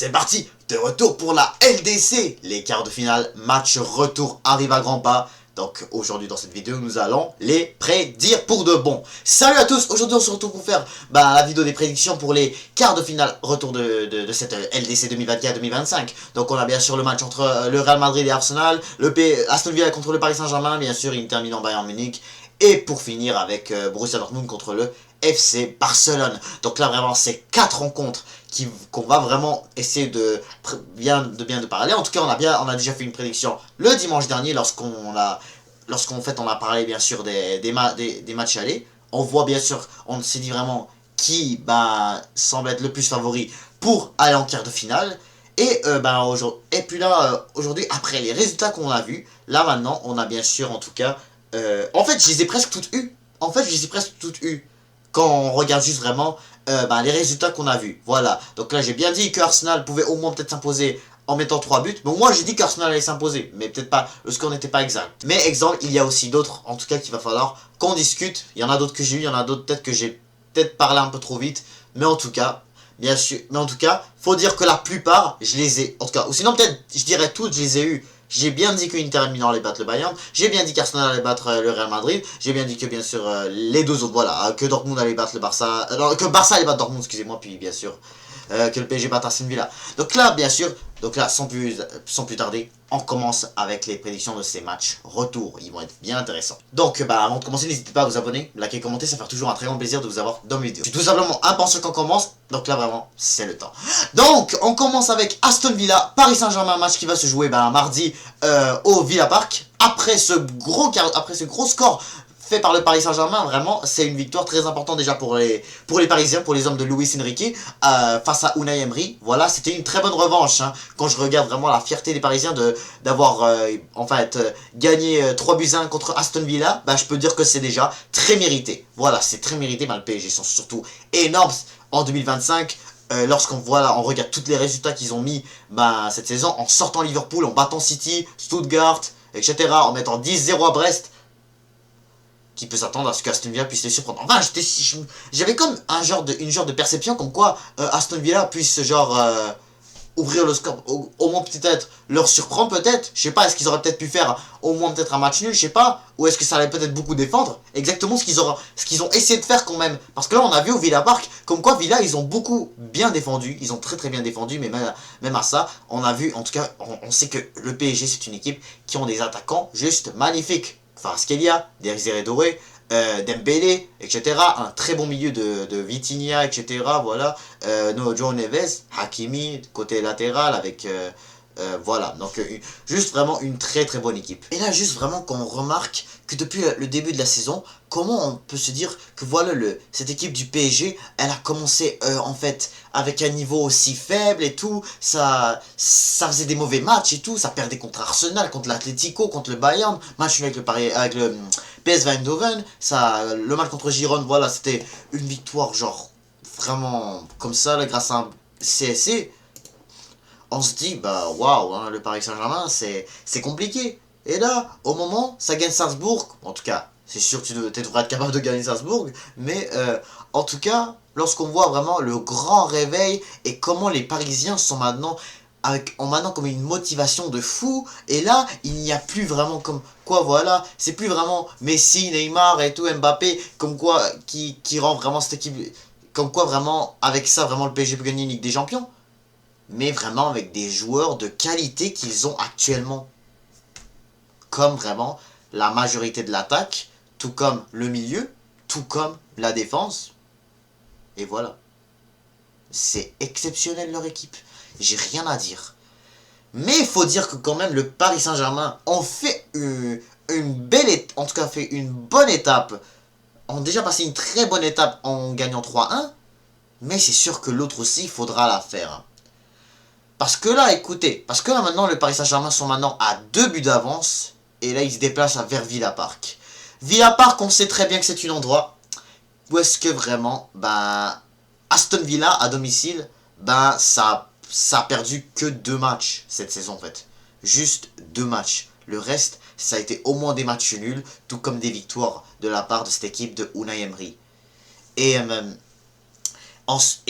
C'est parti, de retour pour la LDC. Les quarts de finale, match retour arrive à grands pas. Donc aujourd'hui dans cette vidéo, nous allons les prédire pour de bon. Salut à tous, aujourd'hui on se retrouve pour faire la vidéo des prédictions pour les quarts de finale retour de cette LDC 2024-2025. Donc on a bien sûr le match entre le Real Madrid et Arsenal, Aston Villa contre le Paris Saint-Germain, bien sûr Inter Milan Bayern Munich. Et pour finir avec Borussia Dortmund contre le FC Barcelone. Donc là vraiment c'est 4 rencontres qu'on va vraiment essayer de bien de parler. En tout cas on a déjà fait une prédiction le dimanche dernier lorsqu'on a parlé bien sûr des matchs allés. On voit bien sûr, on s'est dit vraiment qui semble être le plus favori pour aller en quart de finale. Et puis là aujourd'hui après les résultats qu'on a vus, là maintenant on a bien sûr en tout cas en fait je les ai presque toutes eues. Quand on regarde juste vraiment les résultats qu'on a vus. Voilà. Donc là, j'ai bien dit que Arsenal pouvait au moins peut-être s'imposer en mettant 3 buts. Bon, moi, j'ai dit qu'Arsenal allait s'imposer. Mais peut-être pas, le score n'était pas exact. Mais exemple, il y a aussi d'autres, en tout cas, qu'il va falloir qu'on discute. Il y en a d'autres que j'ai eu, il y en a d'autres peut-être que j'ai parlé un peu trop vite. Mais en tout cas, bien sûr. Mais en tout cas, faut dire que la plupart, je les ai. En tout cas, ou sinon peut-être, je dirais toutes, je les ai eues. J'ai bien dit que Inter Milan allait battre le Bayern. J'ai bien dit qu'Arsenal allait battre le Real Madrid. J'ai bien dit que bien sûr les deux autres, voilà, que Dortmund allait battre le Barça. Que Barça allait battre Dortmund, excusez-moi, puis bien sûr que le PSG batte Aston Villa. Donc là, bien sûr, sans plus tarder, on commence avec les prédictions de ces matchs retour. Ils vont être bien intéressants. Donc, avant de commencer, n'hésitez pas à vous abonner, liker, commenter, ça fait toujours un très grand plaisir de vous avoir dans mes vidéos. Je suis tout simplement impatient qu'on commence, donc là vraiment, c'est le temps. Donc, on commence avec Aston Villa, Paris Saint-Germain, match qui va se jouer mardi au Villa Park. Après ce gros score fait par le Paris Saint-Germain, vraiment, c'est une victoire très importante déjà pour les Parisiens, pour les hommes de Luis Enrique, face à Unai Emery. Voilà, c'était une très bonne revanche, hein, quand je regarde vraiment la fierté des Parisiens d'avoir gagné 3-1 contre Aston Villa, je peux dire que c'est déjà très mérité. Voilà, c'est très mérité, le PSG sont surtout énormes en 2025. Lorsqu'on on regarde tous les résultats qu'ils ont mis cette saison, en sortant Liverpool, en battant City, Stuttgart, etc., en mettant 10-0 à Brest, qui peut s'attendre à ce qu'Aston Villa puisse les surprendre. Enfin, j'avais comme une genre de perception comme quoi Aston Villa puisse ouvrir le score, au moins peut-être leur surprendre peut-être. Je sais pas, est-ce qu'ils auraient peut-être pu faire au moins peut-être un match nul, je sais pas. Ou est-ce que ça allait peut-être beaucoup défendre. Exactement ce qu'ils ont essayé de faire quand même. Parce que là on a vu au Villa Park, comme quoi Villa ils ont beaucoup bien défendu. Ils ont très très bien défendu, mais même à ça, on a vu, en tout cas, on sait que le PSG c'est une équipe qui ont des attaquants juste magnifiques. Kvaratskhelia, Désiré Doué, Dembélé, etc. Un très bon milieu de Vitinha, etc. Voilà. João Neves, Hakimi, côté latéral, avec... voilà, donc juste vraiment une très très bonne équipe. Et là, juste vraiment qu'on remarque que depuis le début de la saison, comment on peut se dire que voilà, cette équipe du PSG, elle a commencé en fait avec un niveau aussi faible et tout, ça faisait des mauvais matchs et tout, ça perdait contre Arsenal, contre l'Atlético, contre le Bayern, match avec le PSV Eindhoven, le match contre Girone, voilà, c'était une victoire genre vraiment comme ça, là, grâce à un CSC. On se dit, waouh, hein, le Paris Saint-Germain, c'est compliqué. Et là, au moment, ça gagne Salzbourg. En tout cas, c'est sûr que tu devrais être capable de gagner Salzbourg. Mais en tout cas, lorsqu'on voit vraiment le grand réveil et comment les Parisiens sont maintenant, ont maintenant comme une motivation de fou. Et là, il n'y a plus vraiment comme quoi, voilà, c'est plus vraiment Messi, Neymar et tout, Mbappé, comme quoi, qui rend vraiment cette équipe, comme quoi vraiment, avec ça, vraiment le PSG peut gagner une Ligue des Champions. Mais vraiment avec des joueurs de qualité qu'ils ont actuellement. Comme vraiment la majorité de l'attaque, tout comme le milieu, tout comme la défense. Et voilà. C'est exceptionnel leur équipe. J'ai rien à dire. Mais il faut dire que quand même le Paris Saint-Germain ont fait en tout cas fait une bonne étape. Ont déjà passé une très bonne étape en gagnant 3-1. Mais c'est sûr que l'autre aussi, il faudra la faire. Parce que là, écoutez, maintenant, le Paris Saint-Germain sont maintenant à 2 buts d'avance. Et là, ils se déplacent vers Villa Park. Villa Park, on sait très bien que c'est un endroit où est-ce que vraiment, Aston Villa, à domicile, ça a perdu que 2 matchs cette saison, en fait. Juste 2 matchs. Le reste, ça a été au moins des matchs nuls, tout comme des victoires de la part de cette équipe de Unai Emery. Et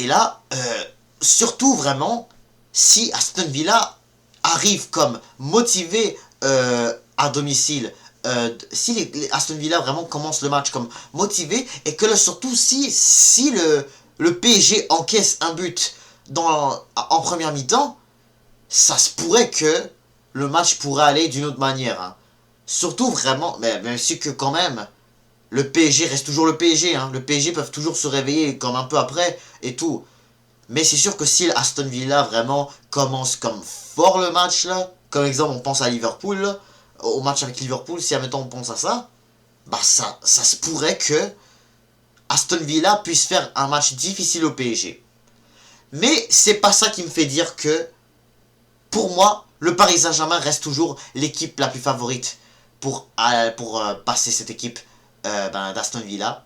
là, surtout, vraiment... si Aston Villa arrive comme motivé à domicile, si Aston Villa vraiment commence le match comme motivé, et que là surtout si le PSG encaisse un but en première mi-temps, ça se pourrait que le match pourrait aller d'une autre manière. Hein. Surtout vraiment, mais même si que quand même, le PSG reste toujours le PSG. Hein. Le PSG peuvent toujours se réveiller comme un peu après et tout. Mais c'est sûr que si Aston Villa vraiment commence comme fort le match là, comme exemple on pense à Liverpool, là, au match avec Liverpool, si admettons on pense à ça, bah ça se pourrait que Aston Villa puisse faire un match difficile au PSG. Mais c'est pas ça qui me fait dire que, pour moi, le Paris Saint-Germain reste toujours l'équipe la plus favorite pour passer cette équipe d'Aston Villa.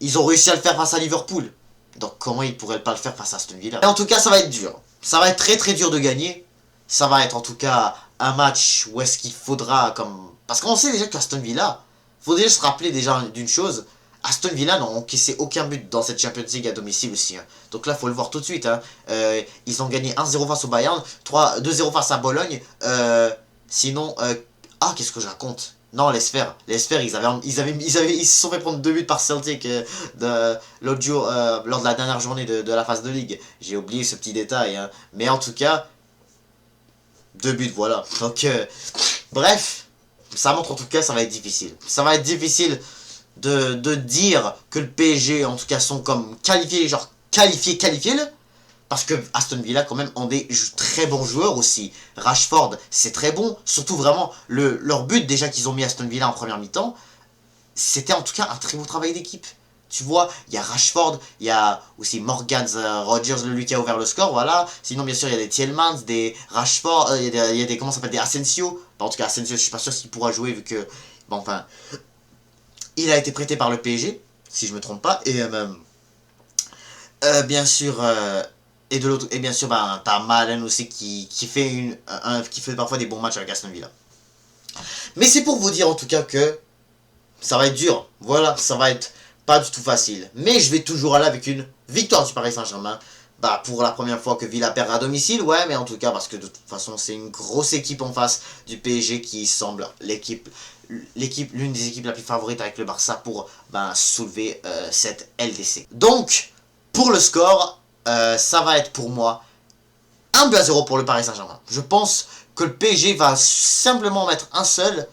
Ils ont réussi à le faire face à Liverpool. Donc comment ils pourraient pas le faire face à Aston Villa? Et en tout cas, ça va être dur. Ça va être très très dur de gagner. Ça va être en tout cas un match où est-ce qu'il faudra comme... Parce qu'on sait déjà qu'Aston Villa, faut déjà se rappeler déjà d'une chose. Aston Villa n'ont encaissé aucun but dans cette Champions League à domicile aussi. Hein. Donc là, faut le voir tout de suite. Hein. Ils ont gagné 1-0 face au Bayern, 2-0 face à Bologne. Sinon, qu'est-ce que je raconte? Non, les sphères, ils se sont fait prendre 2 buts par Celtic l'autre jour, lors de la dernière journée de la phase de ligue. J'ai oublié ce petit détail. Hein. Mais en tout cas, 2 buts, voilà. Donc, bref, ça montre en tout cas, ça va être difficile. Ça va être difficile de dire que le PSG, en tout cas, sont comme qualifiés, genre qualifiés là. Parce que Aston Villa, quand même, ont des très bons joueurs aussi. Rashford, c'est très bon. Surtout, vraiment, leur but, déjà, qu'ils ont mis Aston Villa en première mi-temps, c'était en tout cas un très beau travail d'équipe. Tu vois, il y a Rashford, il y a aussi Morgan Rogers, lui qui a ouvert le score, voilà. Sinon, bien sûr, il y a des Tielemans, des Rashford, il y a des comment ça s'appelle, des Asensio. En tout cas, Asensio, je suis pas sûr s'il pourra jouer vu que, bon, enfin, il a été prêté par le PSG, si je me trompe pas. Et bien sûr, et de l'autre, et bien sûr, t'as Malen aussi qui fait parfois des bons matchs avec Aston Villa. Mais c'est pour vous dire en tout cas que ça va être dur. Voilà, ça va être pas du tout facile. Mais je vais toujours aller avec une victoire du Paris Saint-Germain. Bah, pour la première fois que Villa perd à domicile, ouais, mais en tout cas, parce que de toute façon, c'est une grosse équipe en face du PSG qui semble l'une des équipes la plus favorite avec le Barça pour soulever cette LDC. Donc, pour le score, ça va être pour moi 1-0 pour le Paris Saint-Germain. Je pense que le PSG va simplement mettre un seul.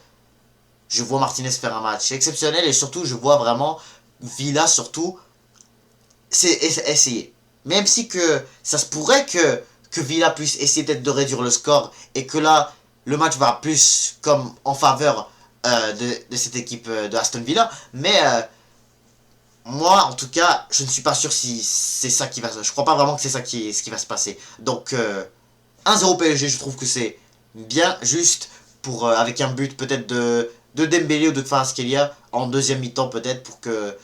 Je vois Martinez faire un match exceptionnel et surtout, je vois vraiment Villa surtout essayer. Même si que ça se pourrait que Villa puisse essayer peut-être de réduire le score et que là, le match va plus comme en faveur de cette équipe de Aston Villa. Mais moi, en tout cas, je ne suis pas sûr si c'est ça qui va se... Je crois pas vraiment que c'est ça ce qui va se passer. Donc, 1-0 PSG, je trouve que c'est bien juste pour avec un but peut-être de Dembélé ou de Kvaratskhelia en deuxième mi-temps peut-être pour que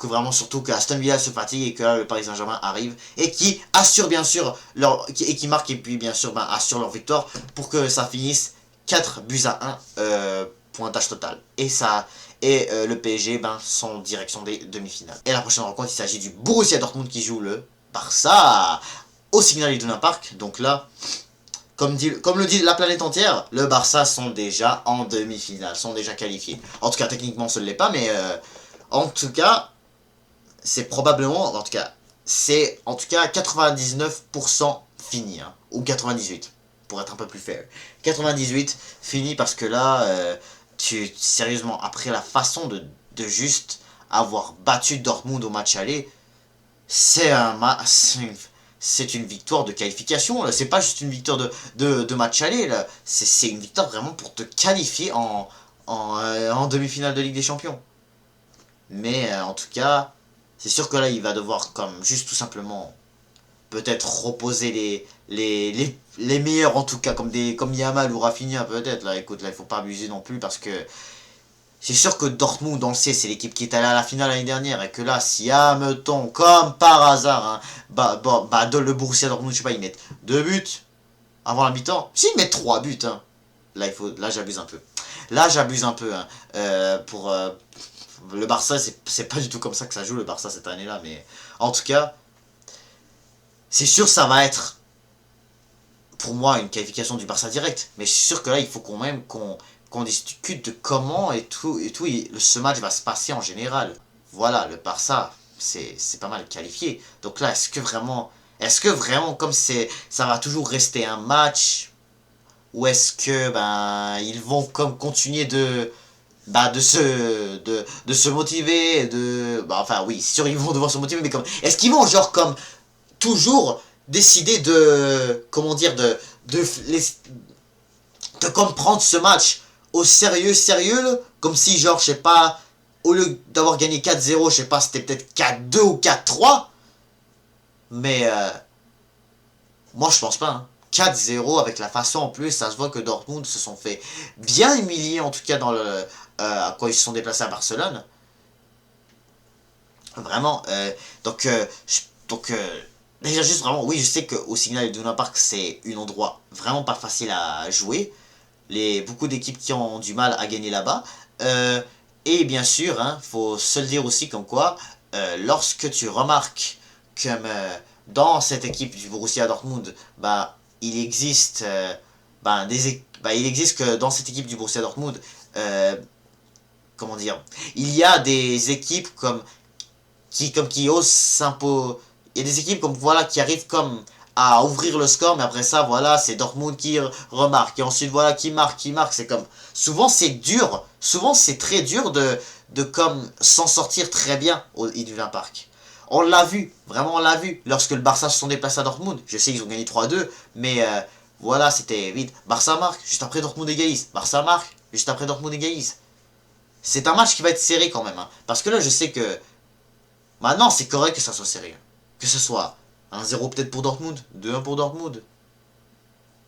vraiment surtout que Aston Villa se fatigue et que là, le Paris Saint-Germain arrive et qui assure bien sûr qui marque et puis bien sûr assure leur victoire pour que ça finisse 4-1 pointage total. Et le PSG sont en direction des demi-finales. Et la prochaine rencontre, il s'agit du Borussia Dortmund qui joue le Barça au Signal Iduna Park. Donc là, comme le dit la planète entière, le Barça sont déjà en demi-finale, sont déjà qualifiés. En tout cas, techniquement, ce ne l'est pas, mais en tout cas, c'est probablement, c'est en tout cas 99% fini, hein, ou 98, pour être un peu plus fair. 98 fini parce que là, sérieusement, après la façon de juste avoir battu Dortmund au match aller, c'est une victoire de qualification. C'est pas juste une victoire de match aller. C'est une victoire vraiment pour te qualifier en demi-finale de Ligue des Champions. Mais en tout cas, c'est sûr que là, il va devoir comme juste tout simplement peut-être reposer les meilleurs en tout cas, comme Yamal ou Rafinha peut-être. Là, écoute, là, il faut pas abuser non plus parce que c'est sûr que Dortmund, on le sait, c'est l'équipe qui est allée à la finale l'année dernière. Et que là, si, mettons, comme par hasard, hein, le Borussia Dortmund, je sais pas, ils mettent 2 buts avant la mi-temps. Si, ils mettent 3 buts, hein. Là, j'abuse un peu. Là, j'abuse un peu, hein. Le Barça, c'est pas du tout comme ça que ça joue, le Barça, cette année-là. Mais en tout cas, c'est sûr, ça va être pour moi une qualification du Barça direct. Mais je suis sûr que là, il faut quand même qu'on discute de comment et ce match va se passer en général. Voilà, le Barça, c'est pas mal qualifié. Donc là, est-ce que vraiment, comme ça va toujours rester un match, ou est-ce que ils vont comme continuer de se motiver, enfin oui, c'est sûr ils vont devoir se motiver, mais comme est-ce qu'ils vont genre comme toujours décider de comment dire de comme prendre ce match au sérieux, comme si genre je sais pas, au lieu d'avoir gagné 4-0, je sais pas, c'était peut-être 4-2 ou 4-3, mais moi je pense pas, hein. 4-0 avec la façon en plus, ça se voit que Dortmund se sont fait bien humilier en tout cas quand ils se sont déplacés à Barcelone. Vraiment, déjà juste vraiment, oui je sais qu'au Signal Iduna Park c'est un endroit vraiment pas facile à jouer. Beaucoup d'équipes qui ont du mal à gagner là-bas. Et bien sûr, hein, faut se le dire aussi comme quoi, lorsque tu remarques comme dans cette équipe du Borussia Dortmund, il existe, il existe que dans cette équipe du Borussia Dortmund, comment dire, il y a des équipes qui osent s'imposer. Il y a des équipes comme voilà qui arrivent comme à ouvrir le score, mais après ça voilà c'est Dortmund qui remarque et ensuite voilà qui marque, c'est comme souvent c'est très dur de comme s'en sortir très bien au Iduna Park. On l'a vu, vraiment on l'a vu lorsque le Barça se sont déplacés à Dortmund. Je sais qu'ils ont gagné 3-2, mais voilà c'était vite. Barça marque, juste après Dortmund égalise. Barça marque, juste après Dortmund égalise. C'est un match qui va être serré quand même, hein, parce que là je sais que maintenant c'est correct que ça soit serré. Que ce soit 1-0 peut-être pour Dortmund, 2-1 pour Dortmund.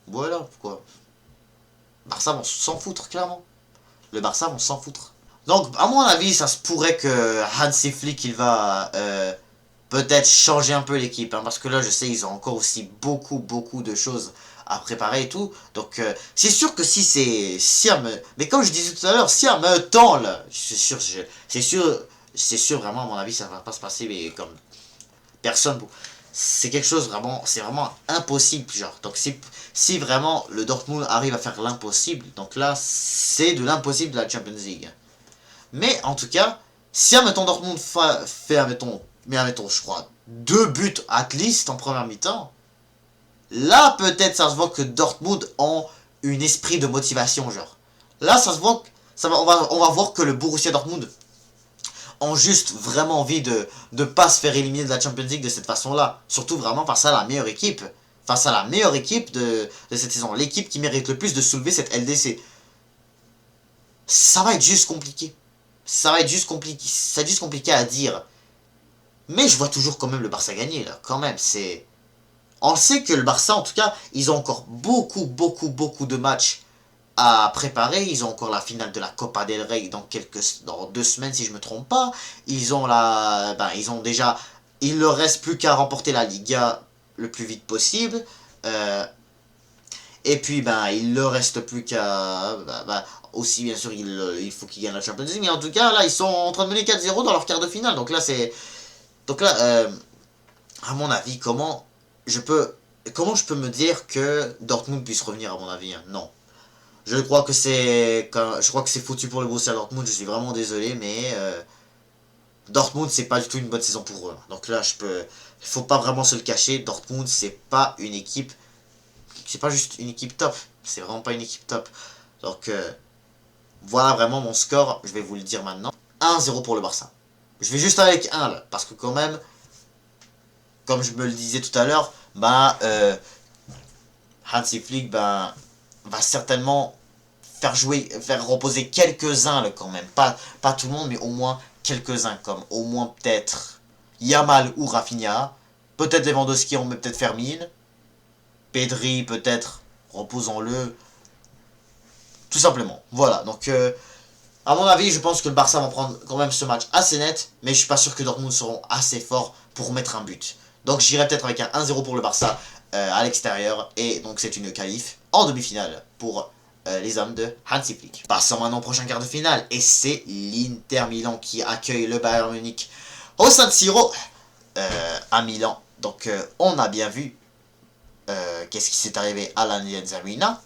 Voilà, pourquoi. Barça vont s'en foutre, clairement. Le Barça vont s'en foutre. Donc, à mon avis, ça se pourrait que Hansi Flick, il va peut-être changer un peu l'équipe. Hein, parce que là, je sais, ils ont encore aussi beaucoup de choses à préparer et tout. Donc, c'est sûr que si mais comme je disais tout à l'heure, si à me temps, là, c'est sûr, vraiment, à mon avis, ça va pas se passer, mais comme personne. C'est quelque chose vraiment, c'est vraiment impossible, genre. Donc si vraiment le Dortmund arrive à faire l'impossible, donc là c'est de l'impossible de la Champions League. Mais en tout cas, si admettons Dortmund fait admettons je crois 2 buts at least en première mi-temps, là peut-être ça se voit que Dortmund ont un esprit de motivation, genre. Là ça se voit, on va voir que le Borussia Dortmund ont juste vraiment envie de pas se faire éliminer de la Champions League de cette façon-là. Surtout vraiment face à la meilleure équipe. Face à la meilleure équipe de cette saison. L'équipe qui mérite le plus de soulever cette LDC. Ça va être juste compliqué. Ça va être juste compliqué à dire. Mais je vois toujours quand même le Barça gagner, là. Quand même, c'est... On sait que le Barça, en tout cas, ils ont encore beaucoup de matchs à préparer. Ils ont encore la finale de la Copa del Rey dans 2 semaines si je me trompe pas. Ils ont il leur reste plus qu'à remporter la Liga le plus vite possible. Et puis il leur reste plus qu'à aussi bien sûr il faut qu'ils gagnent la Champions League. Mais en tout cas là ils sont en train de mener 4-0 dans leur quart de finale. Donc là à mon avis comment je peux me dire que Dortmund puisse revenir à mon avis, hein. Non. Je crois que c'est foutu pour le Borussia Dortmund, je suis vraiment désolé, mais Dortmund c'est pas du tout une bonne saison pour eux. Donc là faut pas vraiment se le cacher, Dortmund c'est pas juste une équipe top, c'est vraiment pas une équipe top. Donc voilà vraiment mon score, je vais vous le dire maintenant. 1-0 pour le Barça. Je vais juste avec 1 là, parce que quand même, comme je me le disais tout à l'heure, Hansi Flick va certainement faire reposer quelques-uns quand même. Pas tout le monde, mais au moins quelques-uns, comme au moins peut-être Yamal ou Rafinha. Peut-être Lewandowski, on met peut-être Fermin. Pedri, peut-être, reposons-le. Tout simplement. Voilà, donc à mon avis, je pense que le Barça va prendre quand même ce match assez net, mais je suis pas sûr que Dortmund seront assez forts pour mettre un but. Donc j'irai peut-être avec un 1-0 pour le Barça à l'extérieur, et donc c'est une qualif en demi-finale pour les hommes de Hansi Flick. Passons maintenant au prochain quart de finale, et c'est l'Inter Milan qui accueille le Bayern Munich au San Siro à Milan. Donc on a bien vu qu'est-ce qui s'est arrivé à l'Allianz Arena?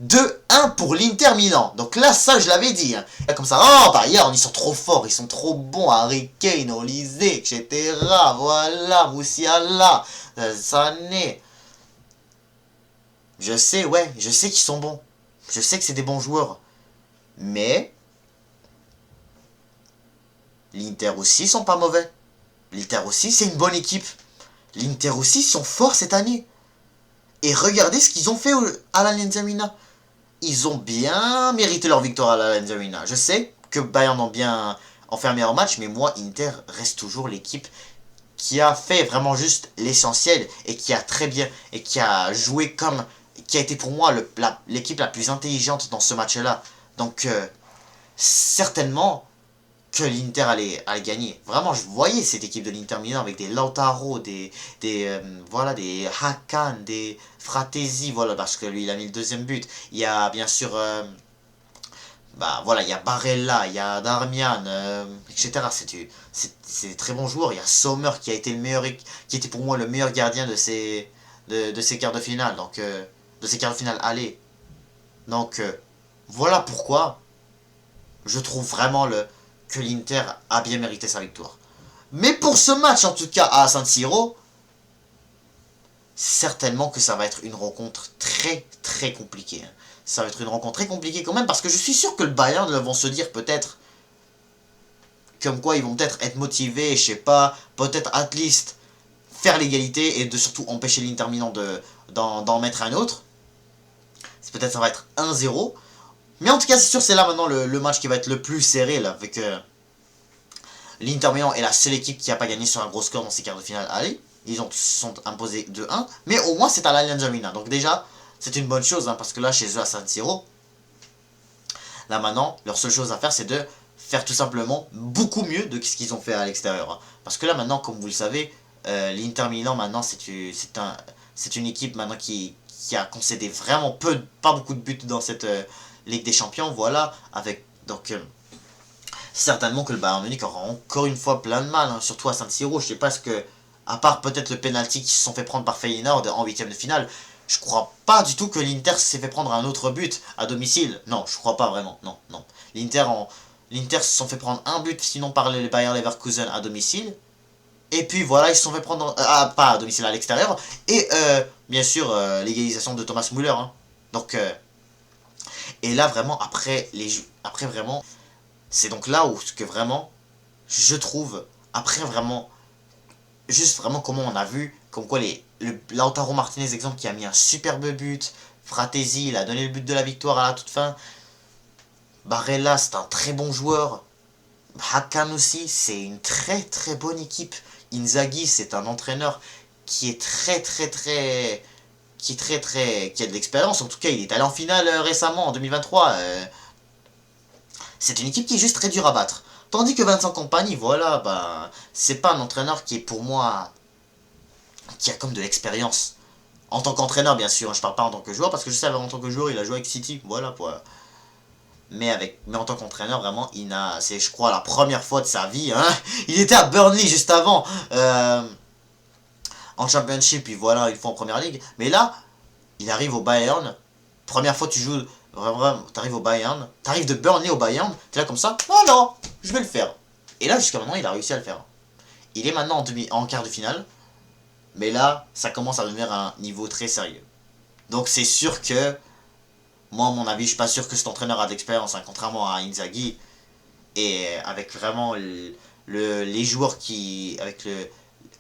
2-1 pour l'Inter Milan. Donc là, ça, je l'avais dit. Hein. Comme ça, oh, Bayern, ils sont trop forts, ils sont trop bons. Harry Kane, Olise, etc. Voilà, Moussiala, Sané. Je sais, ouais, je sais qu'ils sont bons. Je sais que c'est des bons joueurs. Mais l'Inter aussi sont pas mauvais. L'Inter aussi, c'est une bonne équipe. L'Inter aussi sont forts cette année. Et regardez ce qu'ils ont fait à l'Allianz Arena. Ils ont bien mérité leur victoire à l'Allianz Arena. Je sais que Bayern ont fait un meilleur match, mais moi, Inter reste toujours l'équipe qui a fait vraiment juste l'essentiel et qui a très bien et qui a joué comme qui a été pour moi l'équipe la plus intelligente dans ce match-là. Donc certainement que l'Inter allait gagner. Vraiment, je voyais cette équipe de l'Inter Milan avec des Lautaro, voilà, des Hakan, des Fratesi, voilà, parce que lui, il a mis le deuxième but. Il y a bien sûr, bah voilà, il y a Barella, il y a Darmian, etc. C'est des très bons joueurs. Il y a Sommer qui a été qui était pour moi le meilleur gardien de ces quarts de finale, donc de ces quarts de finale aller. Donc voilà pourquoi je trouve vraiment que l'Inter a bien mérité sa victoire. Mais pour ce match, en tout cas, à San Siro, certainement que ça va être une rencontre très très compliquée. Hein. Ça va être une rencontre très compliquée quand même, parce que je suis sûr que le Bayern vont se dire peut-être, comme quoi ils vont peut-être être motivés, je sais pas, peut-être at least faire l'égalité et de surtout empêcher l'Inter Milan d'en mettre un autre. Peut-être ça va être 1-0. Mais en tout cas, c'est sûr, c'est là maintenant le match qui va être le plus serré, là, avec l'Inter Milan est la seule équipe qui n'a pas gagné sur un gros score dans ces quarts de finale. Allez, ils sont imposés 2-1, mais au moins c'est à l'Allianz Arena. Donc déjà, c'est une bonne chose, hein, parce que là, chez eux à San Siro, là maintenant, leur seule chose à faire, c'est de faire tout simplement beaucoup mieux de ce qu'ils ont fait à l'extérieur. Hein. Parce que là maintenant, comme vous le savez, l'Inter Milan maintenant, c'est une équipe maintenant qui a concédé vraiment pas beaucoup de buts dans cette Ligue des Champions, voilà, avec donc certainement que le Bayern Munich aura encore une fois plein de mal, hein, surtout à San Siro. Je sais pas ce que, à part peut-être le penalty qui se sont fait prendre par Feyenoord en huitième de finale, je crois pas du tout que l'Inter s'est fait prendre un autre but à domicile. Non, je crois pas vraiment. Non, non. L'Inter se sont fait prendre un but sinon par le Bayer Leverkusen à domicile. Et puis voilà, ils se sont fait prendre pas à domicile, à l'extérieur. Et bien sûr, l'égalisation de Thomas Müller. Hein. Donc et là vraiment après vraiment c'est donc là où que vraiment je trouve après vraiment juste vraiment comment on a vu comme quoi le Lautaro Martinez exemple qui a mis un superbe but, Fratesi il a donné le but de la victoire à la toute fin, Barella c'est un très bon joueur, Hakan aussi c'est une très très bonne équipe, Inzaghi c'est un entraîneur qui est qui a de l'expérience, en tout cas il est allé en finale récemment en 2023, c'est une équipe qui est juste très dure à battre. Tandis que Vincent Kompany, voilà, bah, c'est pas un entraîneur qui est pour moi, qui a comme de l'expérience. En tant qu'entraîneur, bien sûr, je parle pas en tant que joueur, parce que je sais, en tant que joueur, il a joué avec City, voilà, mais en tant qu'entraîneur, vraiment, c'est, je crois, la première fois de sa vie, hein. Il était à Burnley juste avant, en Championship, puis voilà, une fois en Première Ligue. Mais là, il arrive au Bayern, première fois tu joues. Vraiment, t'arrives au Bayern, t'arrives de Burnley au Bayern, t'es là comme ça, non, non, je vais le faire. Et là, jusqu'à maintenant, il a réussi à le faire. Il est maintenant en quart de finale, mais là, ça commence à devenir un niveau très sérieux. Donc c'est sûr que, moi, à mon avis, je suis pas sûr que cet entraîneur a d'expérience, hein, contrairement à Inzaghi, et avec vraiment les joueurs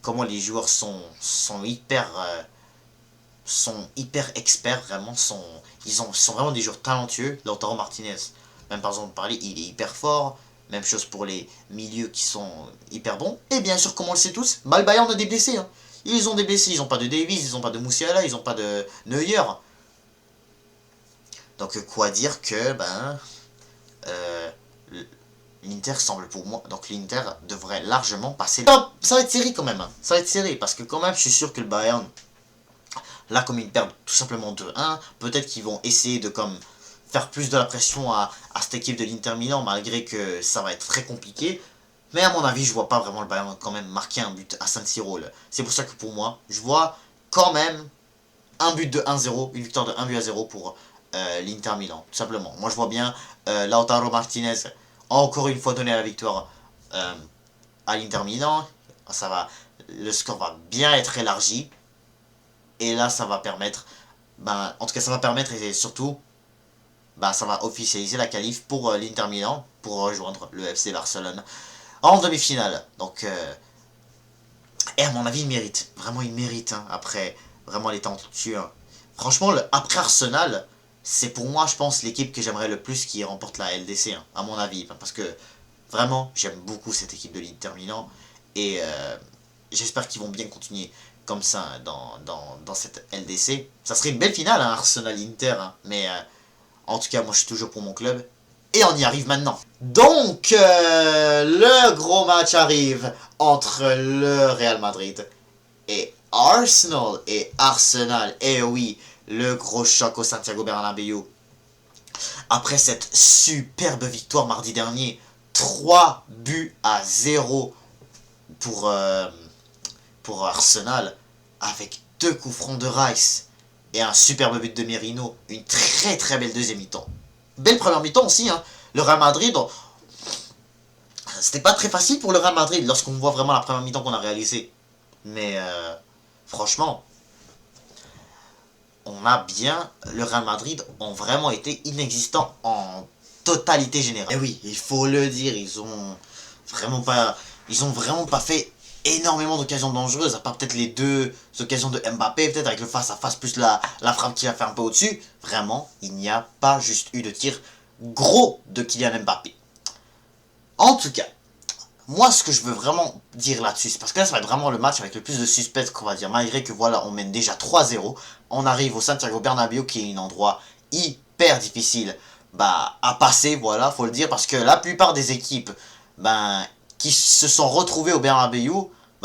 comment les joueurs sont hyper experts, vraiment, sont vraiment des joueurs talentueux. Lautaro Martinez, même par exemple parler, il est hyper fort. Même chose pour les milieux qui sont hyper bons. Et bien sûr, comme on le sait tous, bah, le Bayern a des blessés. Hein. Ils ont des blessés, ils n'ont pas de Davies, ils n'ont pas de Moussiala, ils n'ont pas de Neuer. Donc quoi dire que euh, l'Inter semble pour moi, donc l'Inter devrait largement passer. Ça va être serré quand même, hein. Ça va être serré parce que quand même je suis sûr que le Bayern, là, comme ils perdent tout simplement 2-1, peut-être qu'ils vont essayer de faire plus de la pression à cette équipe de l'Inter Milan, malgré que ça va être très compliqué. Mais à mon avis, je vois pas vraiment le Bayern quand même marquer un but à San Siro. C'est pour ça que pour moi, je vois quand même un but de 1-0, une victoire de 1-0 pour l'Inter Milan, tout simplement. Moi je vois bien Lautaro Martinez encore une fois donner la victoire à l'Inter Milan. Le score va bien être élargi. Et là ça va permettre, en tout cas ça va permettre et surtout, ça va officialiser la qualif pour l'Inter Milan, pour rejoindre le FC Barcelone en demi-finale. Donc, et à mon avis il mérite, vraiment il mérite, hein, après vraiment les talentueux. Franchement, après Arsenal, c'est pour moi, je pense, l'équipe que j'aimerais le plus qui remporte la LDC, hein, à mon avis. Parce que, vraiment, j'aime beaucoup cette équipe de l'Inter Milan. Et j'espère qu'ils vont bien continuer comme ça dans cette LDC. Ça serait une belle finale, hein, Arsenal-Inter. Hein, mais en tout cas, moi, je suis toujours pour mon club. Et on y arrive maintenant. Donc, le gros match arrive entre le Real Madrid et Arsenal. Et Arsenal, et oui, le gros choc au Santiago Bernabéu. Après cette superbe victoire mardi dernier, 3-0 pour Arsenal, avec 2 coups francs de Rice et un superbe but de Merino. Une très très belle deuxième mi-temps. Belle première mi-temps aussi, hein. Le Real Madrid, c'était pas très facile pour le Real Madrid lorsqu'on voit vraiment la première mi-temps qu'on a réalisée. Mais franchement, le Real Madrid ont vraiment été inexistants en totalité générale. Et oui, il faut le dire, ils ont vraiment pas fait énormément d'occasions dangereuses, à part peut-être les 2 occasions de Mbappé, peut-être avec le face-à-face plus la frappe qu'il a fait un peu au-dessus. Vraiment, il n'y a pas juste eu de tir gros de Kylian Mbappé. En tout cas, moi ce que je veux vraiment dire là-dessus, c'est parce que là ça va être vraiment le match avec le plus de suspense qu'on va dire, malgré que voilà, on mène déjà 3-0, on arrive au Santiago Bernabéu qui est un endroit hyper difficile à passer, voilà, faut le dire, parce que la plupart des équipes qui se sont retrouvées au Bernabéu,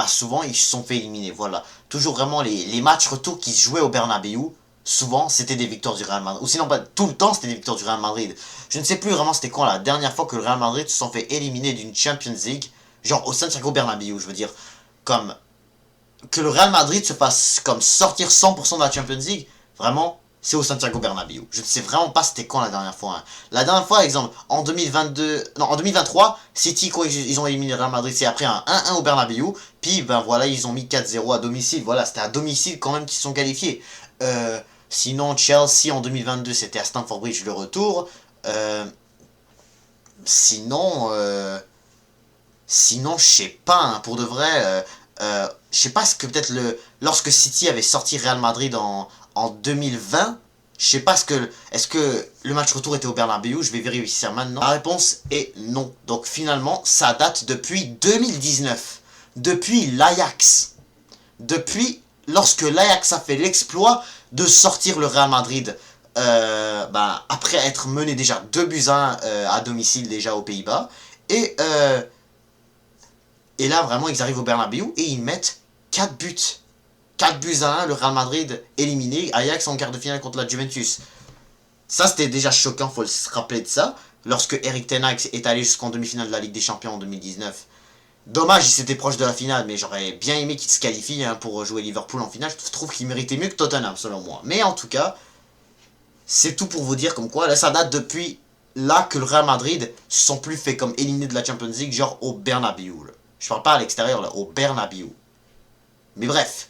souvent ils se sont fait éliminer, voilà. Toujours vraiment les matchs retour qui se jouaient au Bernabéu, souvent c'était des victoires du Real Madrid, ou sinon pas tout le temps c'était des victoires du Real Madrid. Je ne sais plus vraiment c'était quand la dernière fois que le Real Madrid se sont fait éliminer d'une Champions League, genre au Santiago Bernabéu, je veux dire, comme que le Real Madrid se fasse comme sortir 100% de la Champions League, vraiment, c'est au Santiago Bernabéu. Je ne sais vraiment pas c'était quand la dernière fois. Hein. La dernière fois, exemple, en 2023, City, quand ils ont éliminé le Real Madrid, c'est après un 1-1 au Bernabéu, puis voilà, ils ont mis 4-0 à domicile. Voilà, c'était à domicile quand même qu'ils se sont qualifiés. Sinon, Chelsea en 2022, c'était à Stamford Bridge le retour. Sinon, je sais pas, hein, pour de vrai, je sais pas, ce que peut-être lorsque City avait sorti Real Madrid en 2020, je sais pas, est-ce que le match retour était au Bernabéu, je vais vérifier ça maintenant. La réponse est non. Donc finalement, ça date depuis 2019, depuis l'Ajax, depuis lorsque l'Ajax a fait l'exploit de sortir le Real Madrid, après être mené déjà 2-1 à domicile déjà aux Pays-Bas, et là vraiment ils arrivent au Bernabéu et ils mettent 4 buts. 4-1, le Real Madrid éliminé, Ajax en quart de finale contre la Juventus. Ça c'était déjà choquant, faut se rappeler de ça, lorsque Erik ten Hag est allé jusqu'en demi-finale de la Ligue des Champions en 2019. Dommage, il s'était proche de la finale, mais j'aurais bien aimé qu'il se qualifie pour jouer Liverpool en finale. Je trouve qu'il méritait mieux que Tottenham, selon moi. Mais en tout cas, c'est tout pour vous dire comme quoi, là, ça date depuis là que le Real Madrid se sont plus fait comme éliminer de la Champions League, genre au Bernabéu. Là. Je parle pas à l'extérieur, là, au Bernabéu. Mais bref.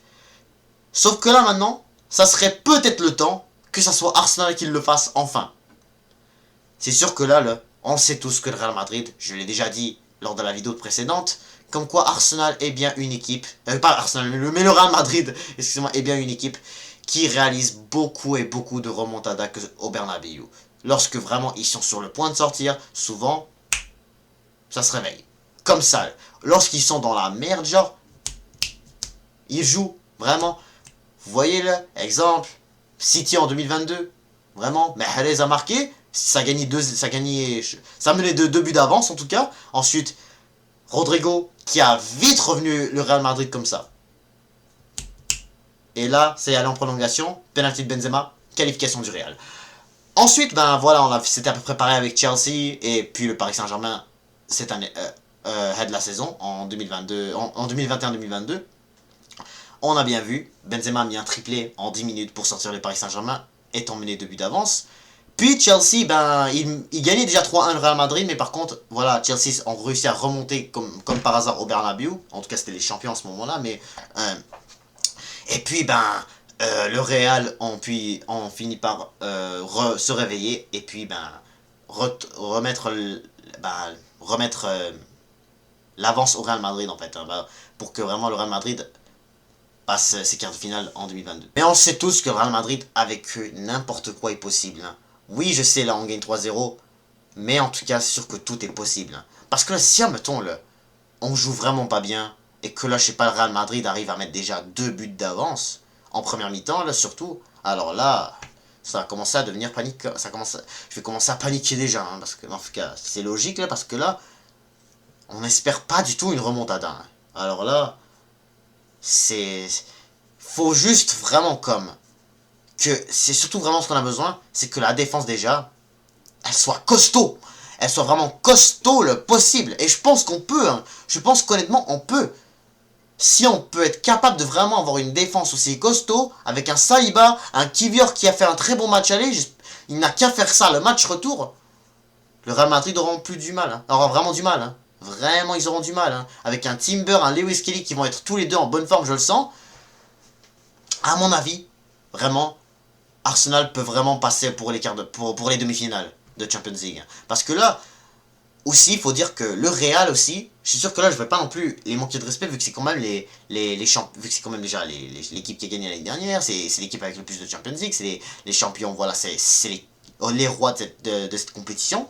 Sauf que là, maintenant, ça serait peut-être le temps que ça soit Arsenal qui le fasse enfin. C'est sûr que là, on le sait tous que le Real Madrid, je l'ai déjà dit lors de la vidéo précédente, comme quoi Arsenal est bien une équipe, pas Arsenal, mais le Real Madrid, excusez-moi, est bien une équipe qui réalise beaucoup et beaucoup de remontadas au Bernabéu. Lorsque vraiment ils sont sur le point de sortir, souvent, ça se réveille. Comme ça, lorsqu'ils sont dans la merde, genre, ils jouent, vraiment. Vous voyez là, exemple, City en 2022, vraiment, Mahrez a marqué, ça menait de 2 buts d'avance en tout cas. Ensuite, Rodrigo qui a vite revenu le Real Madrid comme ça. Et là, c'est allé en prolongation, penalty de Benzema, qualification du Real. Ensuite, voilà, c'était à peu près pareil avec Chelsea et puis le Paris Saint-Germain cette année, head de la saison en 2022, en 2021-2022. On a bien vu, Benzema a mis un triplé en 10 minutes pour sortir le Paris Saint-Germain, étant mené 2 buts d'avance. Puis Chelsea, ben, il gagnait déjà 3-1 le Real Madrid, mais par contre, voilà, Chelsea ont réussi à remonter comme par hasard au Bernabéu. En tout cas, c'était les champions à ce moment-là, mais... et puis, ben, le Real ont fini par se réveiller, et puis, ben, remettre l'avance au Real Madrid, en fait, hein, ben, pour que vraiment le Real Madrid passe ses quarts de finale en 2022. Mais on sait tous que le Real Madrid, avec eux, n'importe quoi est possible, hein. Oui, je sais, là, on gagne 3-0, mais en tout cas, c'est sûr que tout est possible, hein. Parce que là, si, admettons, on joue vraiment pas bien, et que là, je sais pas, le Real Madrid arrive à mettre déjà 2 buts d'avance, en première mi-temps, là, surtout, alors là, ça a commencé à devenir panique, je vais commencer à paniquer déjà, hein, parce que, en tout cas, c'est logique, là, parce que là, on n'espère pas du tout une remontada, hein. Alors là, faut juste vraiment c'est surtout vraiment ce qu'on a besoin, c'est que la défense déjà, elle soit costaud. Elle soit vraiment costaud le possible. Et je pense qu'on peut, hein. Je pense qu'honnêtement, on peut. Si on peut être capable de vraiment avoir une défense aussi costaud, avec un Saliba, un Kivior qui a fait un très bon match aller, il n'a qu'à faire ça, le match retour, le Real Madrid aura plus du mal, hein. Aura vraiment du mal, hein. Vraiment, ils auront du mal, hein. Avec un Timber, un Lewis Kelly qui vont être tous les deux en bonne forme, je le sens. À mon avis, vraiment, Arsenal peut vraiment passer pour les demi-finales de Champions League. Parce que là, aussi, il faut dire que le Real aussi, je suis sûr que là, je ne vais pas non plus les manquer de respect, vu que c'est quand même vu que c'est quand même déjà l'équipe qui a gagné l'année dernière, c'est l'équipe avec le plus de Champions League, c'est les champions, voilà, c'est les rois de cette compétition.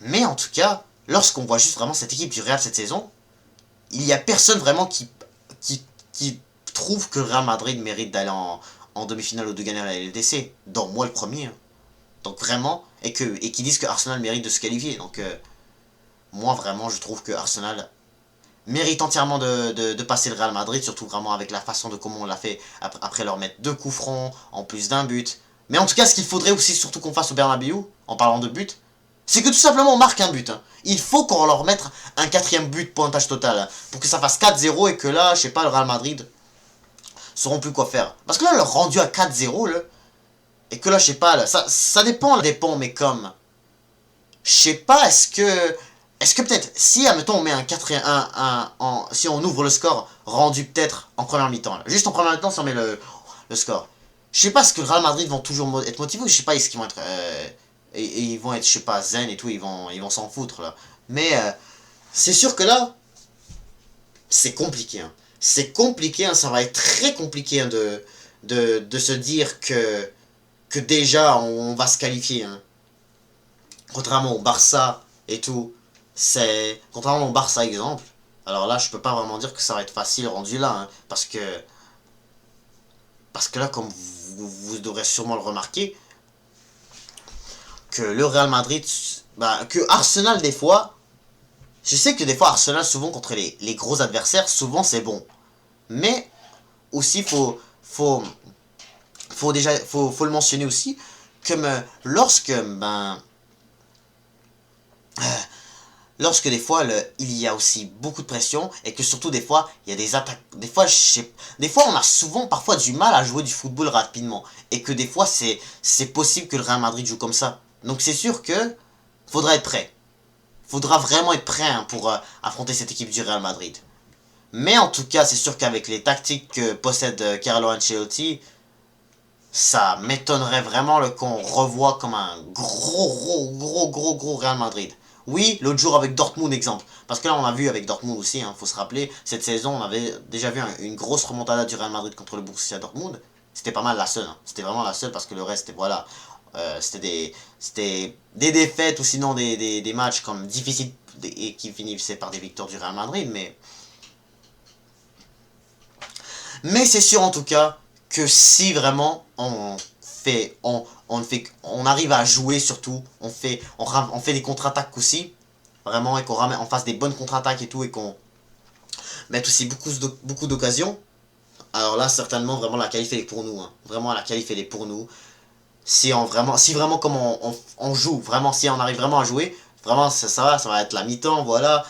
Mais en tout cas, lorsqu'on voit juste vraiment cette équipe du Real cette saison, il n'y a personne vraiment qui trouve que le Real Madrid mérite d'aller en demi-finale ou de gagner la LDC. Donc moi le premier. Hein. Donc vraiment, et qui disent que Arsenal mérite de se qualifier. Donc moi vraiment je trouve que Arsenal mérite entièrement de passer le Real Madrid, surtout vraiment avec la façon de comment on l'a fait après leur mettre 2 coups francs en plus d'un but. Mais en tout cas ce qu'il faudrait aussi surtout qu'on fasse au Bernabéu, en parlant de but, c'est que tout simplement on marque un but. Hein. Il faut qu'on leur mette un 4ème but pointage total. Hein, pour que ça fasse 4-0 et que là, je sais pas, le Real Madrid sauront plus quoi faire. Parce que là, le rendu à 4-0, là, et que là, je sais pas, là, ça dépend, mais comme, je sais pas, est-ce que peut-être, si, admettons, on met un 4-1, si on ouvre le score, rendu peut-être en première mi-temps, là. Juste en première mi-temps, si on met le score. Je sais pas, est-ce que le Real Madrid vont toujours être motivés, ou je sais pas, est-ce qu'ils vont être, et ils vont être, je sais pas, zen et tout, ils vont s'en foutre, là. Mais, c'est sûr que là, c'est compliqué, hein. C'est compliqué, hein, ça va être très compliqué, hein, de se dire que déjà on va se qualifier. Hein. Contrairement au Barça et tout, contrairement au Barça exemple, alors là je peux pas vraiment dire que ça va être facile rendu là, hein, parce que là comme vous devrez sûrement le remarquer, que le Real Madrid, que Arsenal des fois, je sais que des fois Arsenal souvent contre les gros adversaires, souvent c'est bon. Mais aussi faut le mentionner aussi, comme lorsque des fois il y a aussi beaucoup de pression et que surtout des fois il y a des attaques, des fois on a souvent parfois du mal à jouer du football rapidement et que des fois c'est possible que le Real Madrid joue comme ça. Donc c'est sûr que faudra être prêt. Faudra vraiment être prêt, hein, pour affronter cette équipe du Real Madrid. Mais en tout cas, c'est sûr qu'avec les tactiques que possède Carlo Ancelotti, ça m'étonnerait vraiment qu'on revoie comme un gros Real Madrid. Oui, l'autre jour avec Dortmund, exemple. Parce que là, on a vu avec Dortmund aussi, hein, faut se rappeler, cette saison, on avait déjà vu une grosse remontada du Real Madrid contre le Borussia Dortmund. C'était pas mal la seule. Hein. C'était vraiment la seule parce que le reste, voilà, c'était des défaites ou sinon des matchs comme difficiles et qui finissaient par des victoires du Real Madrid. Mais c'est sûr en tout cas que si vraiment on arrive à jouer surtout, on fait des contre-attaques aussi, vraiment, et on fasse des bonnes contre-attaques et tout, et qu'on mette aussi beaucoup d'occasions, alors là certainement vraiment la qualif elle est pour nous, hein. Vraiment la qualif elle est pour nous. Si vraiment comme on joue, vraiment si on arrive vraiment à jouer, vraiment ça va être la mi-temps, voilà.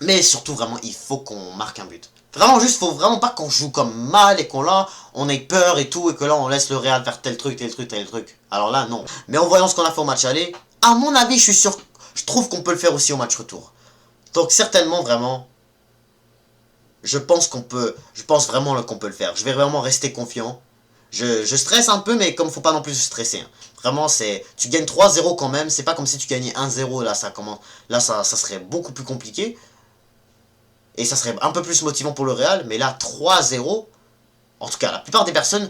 Mais surtout vraiment il faut qu'on marque un but. Vraiment, juste, faut vraiment pas qu'on joue comme mal et qu'on là, on ait peur et tout, et que là, on laisse le Real faire tel truc, tel truc, tel truc. Alors là, non. Mais en voyant ce qu'on a fait au match aller, à mon avis, je suis sûr, je trouve qu'on peut le faire aussi au match retour. Donc, certainement, vraiment, je pense vraiment qu'on peut le faire. Je vais vraiment rester confiant. Je stresse un peu, mais comme faut pas non plus stresser. Hein. Vraiment, tu gagnes 3-0 quand même. C'est pas comme si tu gagnais 1-0. Là, ça serait beaucoup plus compliqué. Et ça serait un peu plus motivant pour le Real. Mais là, 3-0. En tout cas, la plupart des personnes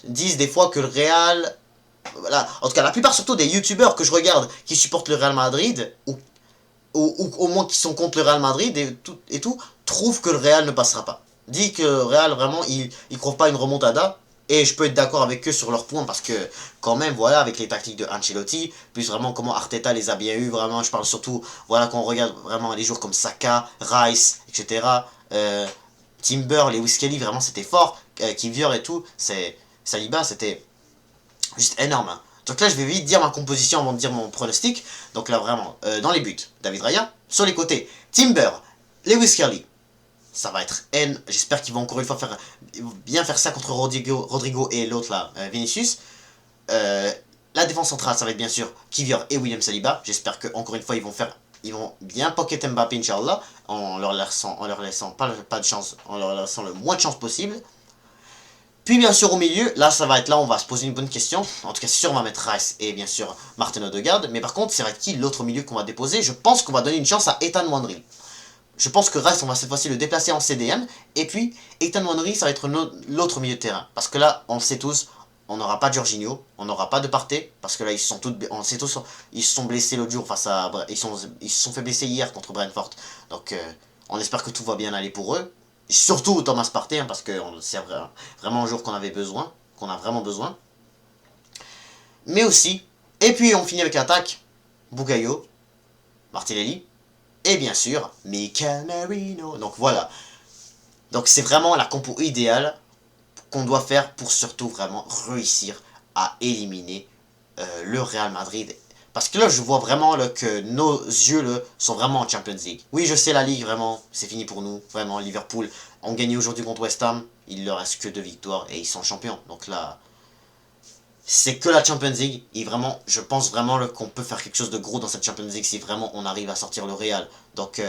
disent des fois que le Real... Voilà. En tout cas, la plupart surtout des youtubeurs que je regarde qui supportent le Real Madrid, ou au moins qui sont contre le Real Madrid et tout, trouvent que le Real ne passera pas. Dit que le Real, vraiment, ils ne croient pas une remontada. Et je peux être d'accord avec eux sur leurs points parce que, quand même, voilà, avec les tactiques de Ancelotti, plus vraiment comment Arteta les a bien eu, vraiment, je parle surtout, voilà, quand on regarde vraiment les joueurs comme Saka, Rice, etc. Timber, Lewis Kelly, vraiment, c'était fort. Kivior et tout, Saliba, c'était juste énorme. Hein. Donc là, je vais vite dire ma composition avant de dire mon pronostic. Donc là, vraiment, dans les buts, David Raya. Sur les côtés, Timber, Lewis Kelly. Ça va être N. J'espère qu'ils vont encore une fois bien faire ça contre Rodrigo et l'autre là, Vinicius. La défense centrale, ça va être bien sûr Kivior et William Saliba. J'espère que encore une fois ils vont bien pocket Mbappé, Inch'Allah, en leur laissant pas de chance, en leur laissant le moins de chance possible. Puis bien sûr au milieu, là ça va être là, on va se poser une bonne question. En tout cas c'est sûr on va mettre Rice et bien sûr Martin Odegaard. Mais par contre, ça va être qui l'autre milieu qu'on va déposer? Je pense qu'on va donner une chance à Ethan Nwaneri. Je pense que Rice, on va cette fois-ci le déplacer en CDM. Et puis, Ethan Nwaneri, ça va être l'autre milieu de terrain. Parce que là, on le sait tous, on n'aura pas de Jorginho, on n'aura pas de Partey. Parce que là, on le sait tous, ils se sont blessés l'autre jour face à... Ils se sont fait blesser hier contre Brentford. Donc, on espère que tout va bien aller pour eux. Et surtout Thomas Partey, hein, parce que c'est vraiment un jour qu'on avait besoin, qu'on a vraiment besoin. Mais aussi, et puis on finit avec l'attaque, Bukayo, Martinelli, et bien sûr, Mikel Merino. Donc voilà. Donc c'est vraiment la compo idéale qu'on doit faire pour surtout vraiment réussir à éliminer le Real Madrid. Parce que là, je vois vraiment là, que nos yeux là, sont vraiment en Champions League. Oui, je sais, la Ligue, vraiment, c'est fini pour nous. Vraiment, Liverpool ont gagné aujourd'hui contre West Ham. Il leur reste que 2 victoires et ils sont champions. Donc là, c'est que la Champions League. Et vraiment, je pense vraiment qu'on peut faire quelque chose de gros dans cette Champions League si vraiment on arrive à sortir le Real. Donc,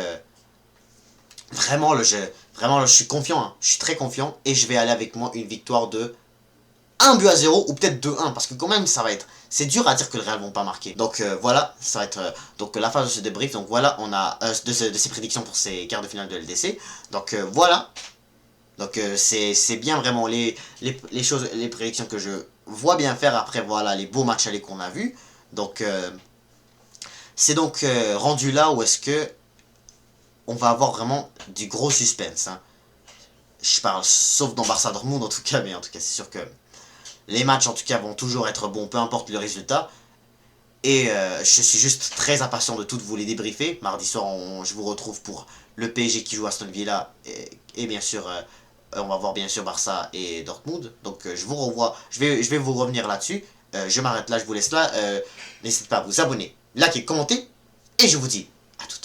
vraiment, je suis confiant. Hein. Je suis très confiant. Et je vais aller avec moi une victoire de 1-0 ou peut-être 2-1. Parce que quand même, ça va être... C'est dur à dire que le Real ne vont pas marquer. Donc voilà, ça va être donc la phase de ce débrief. Donc voilà, on a de ces prédictions pour ces quarts de finale de LDC. Donc voilà. Donc c'est bien vraiment les choses, les prédictions que je vois bien faire après voilà les beaux matchs allés qu'on a vus. Donc c'est donc rendu là où est-ce que on va avoir vraiment du gros suspense. Hein. Je parle sauf dans Barça Dortmund en tout cas, mais en tout cas c'est sûr que les matchs en tout cas vont toujours être bons, peu importe le résultat. Et je suis juste très impatient de toutes vous les débriefer. Mardi soir, je vous retrouve pour le PSG qui joue à Aston Villa. Et bien sûr, on va voir bien sûr Barça et Dortmund. Donc je vous revois, je vais vous revenir là-dessus. Je m'arrête là, je vous laisse là. N'hésitez pas à vous abonner, liker, commenter. Et je vous dis à tout.